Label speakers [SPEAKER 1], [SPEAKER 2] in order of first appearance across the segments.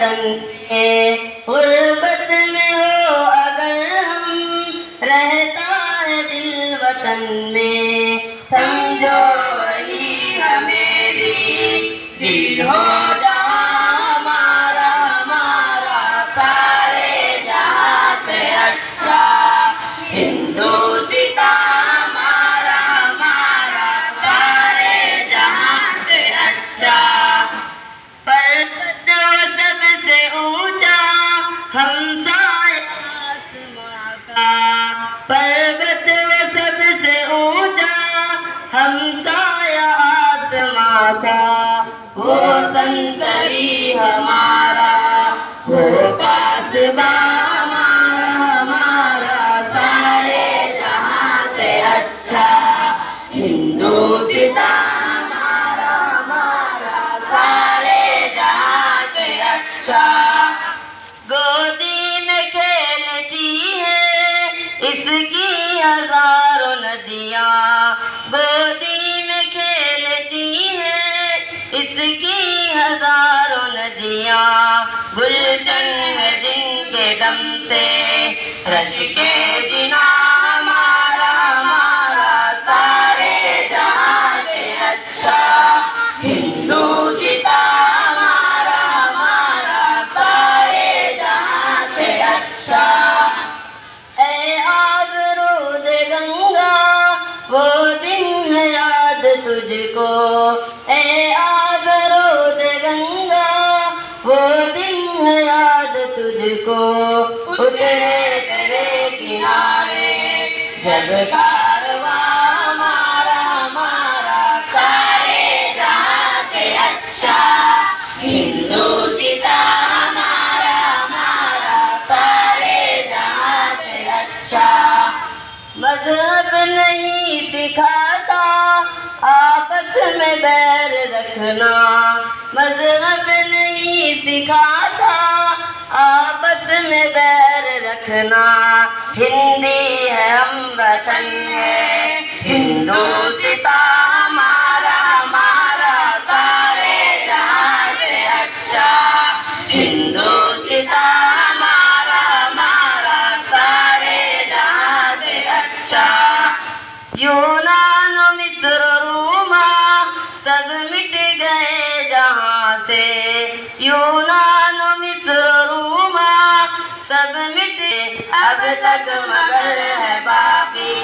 [SPEAKER 1] वतन के, गुर्बत में हो अगर हम, रहता है दिल वतन में। समझो वही हमेरी दिल हो जहाँ हमारा, हमारा सारे जहाँ से अच्छा। हिंदुस्तां हमारा, हमारा सारे जहाँ से अच्छा। पर्वत वो सबसे ऊंचा हमसाया आसमां का, पर्वत वो सबसे ऊंचा हमसाया आसमां का। वो संतरी हमारा, वो पासबा हमारा, हमारा सारे जहाँ से अच्छा। हिंदुस्तां हमारा, हमारा सारे जहाँ से अच्छा। गोदी में खेलती है इसकी हजारों नदियाँ, गोदी में खेलती है इसकी हजारों नदियाँ। गुलशन है जिनके दम से रश के जिना हमारा, हमारा सारे जहाँ से अच्छा। हिंदुस्तां हमारा, हमारा सारे जहाँ से अच्छा। ऐ आबरूद गंगा वो दिन है याद तुझको, ऐ आबरूद गंगा वो दिन है याद तुझको। उतरे तेरे किनारे जब कारवां हमारा, हमारा सारे जहाँ से अच्छा। हिंदुस्तां हमारा, हमारा सारे जहाँ से अच्छा। मजहब नहीं सिखाता आपस में बैर रखना, मजहब नहीं सिखाता आपस में बैर रखना। हिंदी है हम वतन है हिंदुस्तां हमारा, हमारा सारे जहाँ से अच्छा। हिंदुस्तां हमारा, हमारा सारे जहाँ से अच्छा। यूनान मिस्र रोमा सब मिट गए जहाँ से, यूनान मिस्र रोमा सब मिटे अब तक मगर है बाकी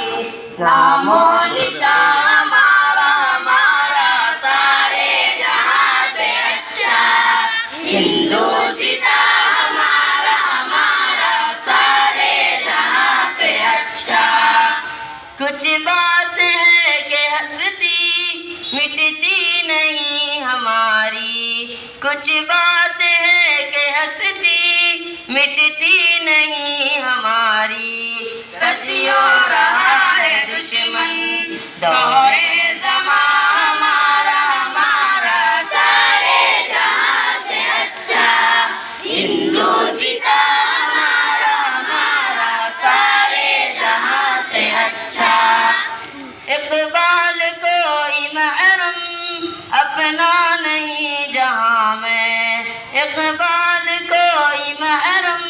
[SPEAKER 1] नामो निशान हमारा, हमारा सारे जहाँ से अच्छा। हिंदुस्तां हमारा, हमारा सारे जहाँ से अच्छा। कुछ बात है कि हंसती मिटती नहीं हमारी, कुछ बात है कि हंसती मिटती नहीं हमारी। सदियों रहा है दुश्मन दौरे ज़मां हमारा, हमारा सारे जहाँ से अच्छा। हिंदुस्तां हमारा, हमारा सारे जहाँ से अच्छा। इक़बाल कोई महरम अपना नहीं जहाँ में, इक़बाल कोई महरम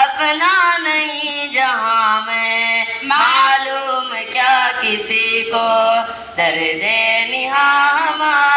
[SPEAKER 1] अपना नहीं जहाँ में। मालूम क्या किसी को दर्द निहा हमारा,